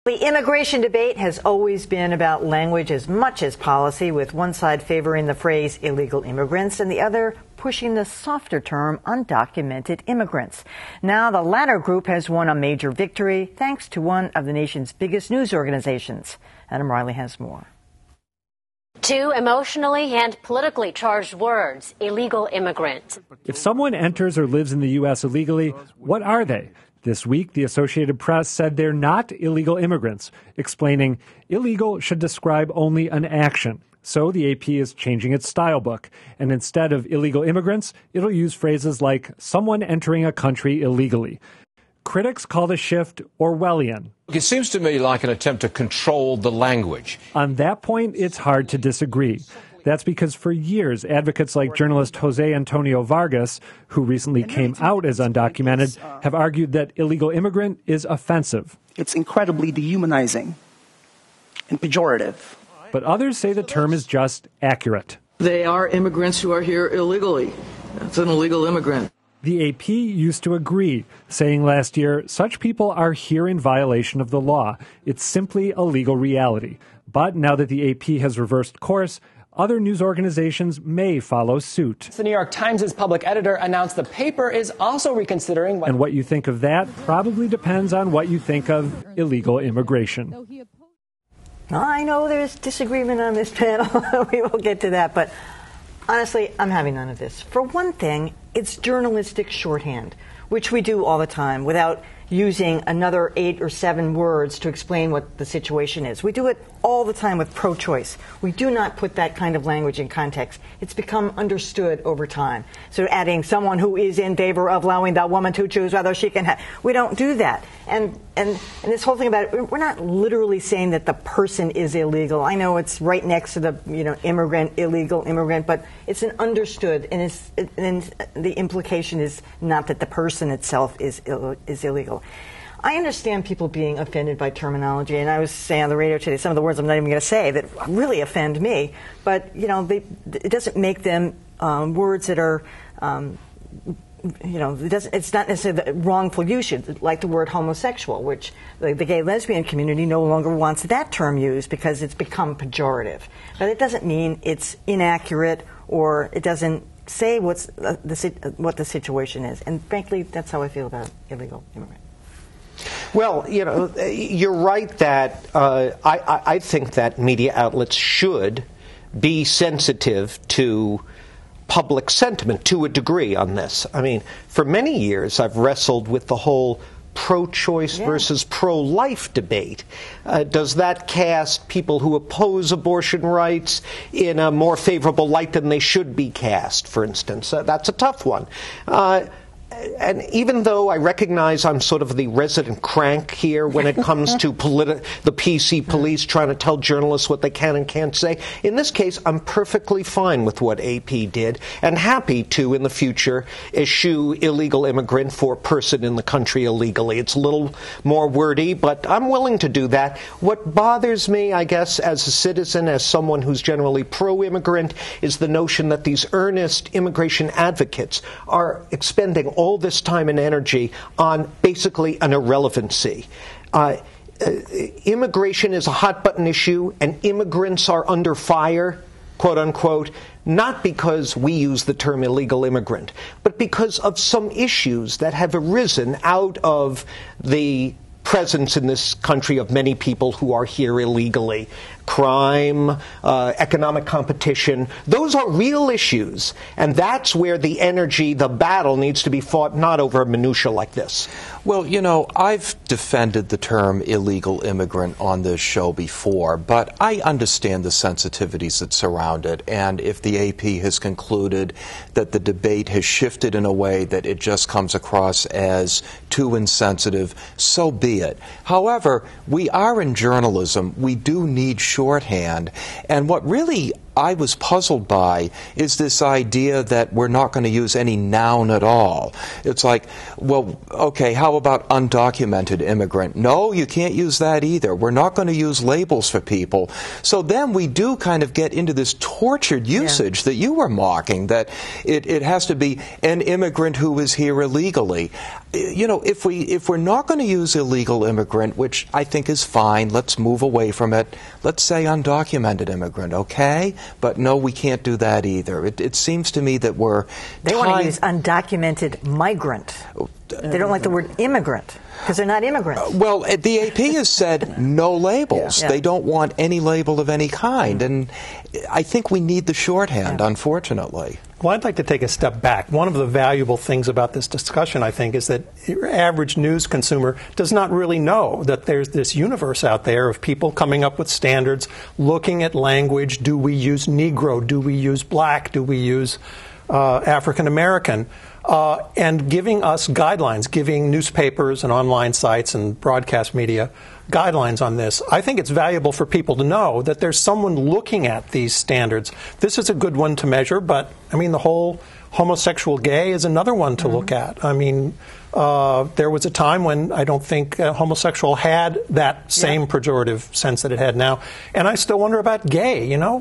The immigration debate has always been about language as much as policy, with one side favoring the phrase illegal immigrants and the other pushing the softer term undocumented immigrants. Now the latter group has won a major victory thanks to one of the nation's biggest news organizations. Adam Riley has more. Two emotionally and politically charged words, illegal immigrant. If someone enters or lives in the U.S. illegally, what are they? This week, the Associated Press said they're not illegal immigrants, explaining illegal should describe only an action. So the AP is changing its style book, and instead of illegal immigrants, it'll use phrases like someone entering a country illegally. Critics call the shift Orwellian. It seems to me like an attempt to control the language. On that point, it's hard to disagree. That's because for years, advocates like journalist Jose Antonio Vargas, who recently came out as undocumented, have argued that illegal immigrant is offensive. It's incredibly dehumanizing and pejorative. But others say the term is just accurate. They are immigrants who are here illegally. That's an illegal immigrant. The AP used to agree, saying last year, such people are here in violation of the law. It's simply a legal reality. But now that the AP has reversed course, other news organizations may follow suit. The New York Times' public editor announced the paper is also reconsidering. And what you think of that probably depends on what you think of illegal immigration. I know there's disagreement on this panel. We will get to that. But honestly, I'm having none of this. For one thing, it's journalistic shorthand, which we do all the time without using another 8 or 7 words to explain what the situation is. We do it all the time with pro-choice. We do not put that kind of language in context. It's become understood over time. So adding someone who is in favor of allowing that woman to choose whether she can have, we don't do that. And this whole thing about it, we're not literally saying that the person is illegal. I know it's right next to the immigrant, illegal immigrant, but it's an understood, and the implication is not that the person itself is illegal. I understand people being offended by terminology, and I was saying on the radio today some of the words I'm not even going to say that really offend me, but it doesn't make them words that are it's not necessarily the wrongful usage, like the word homosexual, which the gay lesbian community no longer wants that term used because it's become pejorative. But it doesn't mean it's inaccurate or it doesn't say what the situation is. And frankly, that's how I feel about illegal immigrants. Well, you're right that I think that media outlets should be sensitive to public sentiment to a degree on this. I mean, for many years I've wrestled with the whole pro-choice versus pro-life debate. Does that cast people who oppose abortion rights in a more favorable light than they should be cast, for instance? That's a tough one. And even though I recognize I'm sort of the resident crank here when it comes to the PC police trying to tell journalists what they can and can't say, in this case, I'm perfectly fine with what AP did and happy to, in the future, eschew illegal immigrant for person in the country illegally. It's a little more wordy, but I'm willing to do that. What bothers me, I guess, as a citizen, as someone who's generally pro-immigrant, is the notion that these earnest immigration advocates are expending all this time and energy on basically an irrelevancy. Immigration is a hot-button issue, and immigrants are under fire, quote unquote, not because we use the term illegal immigrant, but because of some issues that have arisen out of the presence in this country of many people who are here illegally. Crime, economic competition, those are real issues, and that's where the energy, the battle needs to be fought, not over minutia like this. Well, I've defended the term illegal immigrant on this show before, but I understand the sensitivities that surround it, and if the AP has concluded that the debate has shifted in a way that it just comes across as too insensitive, so be it. However, we are in journalism. We do need shorthand, and what really I was puzzled by is this idea that we're not going to use any noun at all. It's like, well, okay, how about undocumented immigrant? No, you can't use that either. We're not going to use labels for people. So then we do kind of get into this tortured usage that you were mocking, that it has to be an immigrant who is here illegally. You know, if we're not going to use illegal immigrant, which I think is fine, let's move away from it. Let's say undocumented immigrant, okay? But no, we can't do that either. It seems to me that they want to use undocumented migrant. They don't like the word immigrant because they're not immigrants. Well, the AP has said no labels. They don't want any label of any kind, and I think we need the shorthand, unfortunately. Well, I'd like to take a step back. One of the valuable things about this discussion, I think, is that your average news consumer does not really know that there's this universe out there of people coming up with standards, looking at language. Do we use Negro? Do we use Black? Do we use African American? And giving us guidelines, giving newspapers and online sites and broadcast media guidelines on this. I think it's valuable for people to know that there's someone looking at these standards. This is a good one to measure, but, I mean, the whole homosexual gay is another one to look at. I mean, there was a time when I don't think homosexual had that same pejorative sense that it had now. And I still wonder about gay, you know?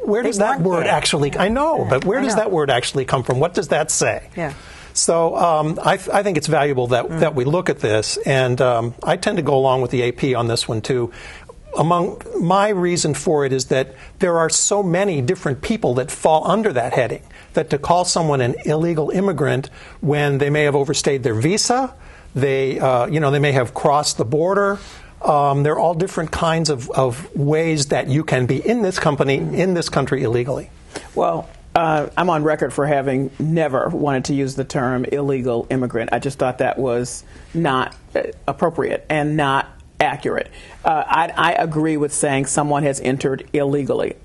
Where does that word actually, I know, but where does that word actually come from? What does that say? So I think it's valuable that we look at this, and I tend to go along with the AP on this one too. Among my reason for it is that there are so many different people that fall under that heading, that to call someone an illegal immigrant when they may have overstayed their visa, they may have crossed the border. There are all different kinds of ways that you can be in this country illegally. Well, I'm on record for having never wanted to use the term illegal immigrant. I just thought that was not appropriate and not accurate. I agree with saying someone has entered illegally.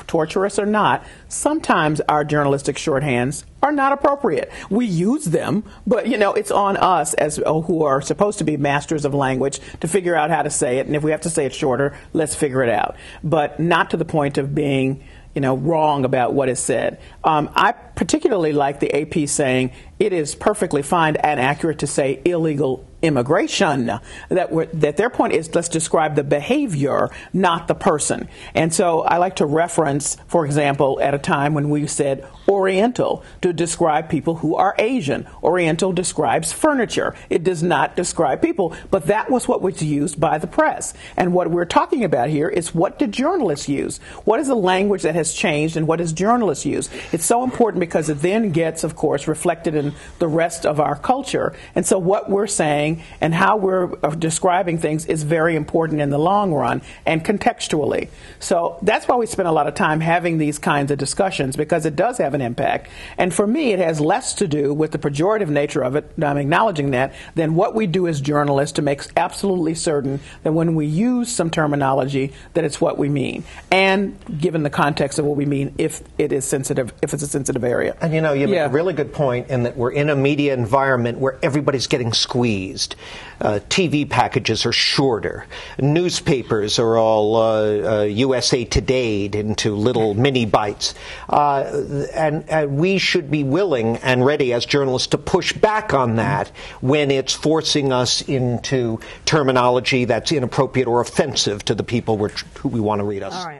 Torturous or not, sometimes our journalistic shorthands are not appropriate. We use them, but, you know, it's on us as who are supposed to be masters of language to figure out how to say it. And if we have to say it shorter, let's figure it out. But not to the point of being, you know, wrong about what is said. I particularly like the AP saying it is perfectly fine and accurate to say illegal immigration. That their point is, let's describe the behavior, not the person. And so I like to reference, for example, at a time when we said Oriental to describe people who are Asian. Oriental describes furniture. It does not describe people. But that was what was used by the press. And what we're talking about here is, what did journalists use? What is the language that has changed, and what does journalists use? It's so important because it then gets, of course, reflected in the rest of our culture. And so what we're saying and how we're describing things is very important in the long run and contextually. So that's why we spend a lot of time having these kinds of discussions, because it does have an impact. And for me, it has less to do with the pejorative nature of it, I'm acknowledging that, than what we do as journalists to make absolutely certain that when we use some terminology that it's what we mean, and given the context of what we mean, if it is sensitive, if it's a sensitive area. And you know, you make a really good point in that we're in a media environment where everybody's getting squeezed. TV packages are shorter. Newspapers are all USA Today'd into little mini bites. And we should be willing and ready as journalists to push back on that when it's forcing us into terminology that's inappropriate or offensive to the people who we want to read us. All right.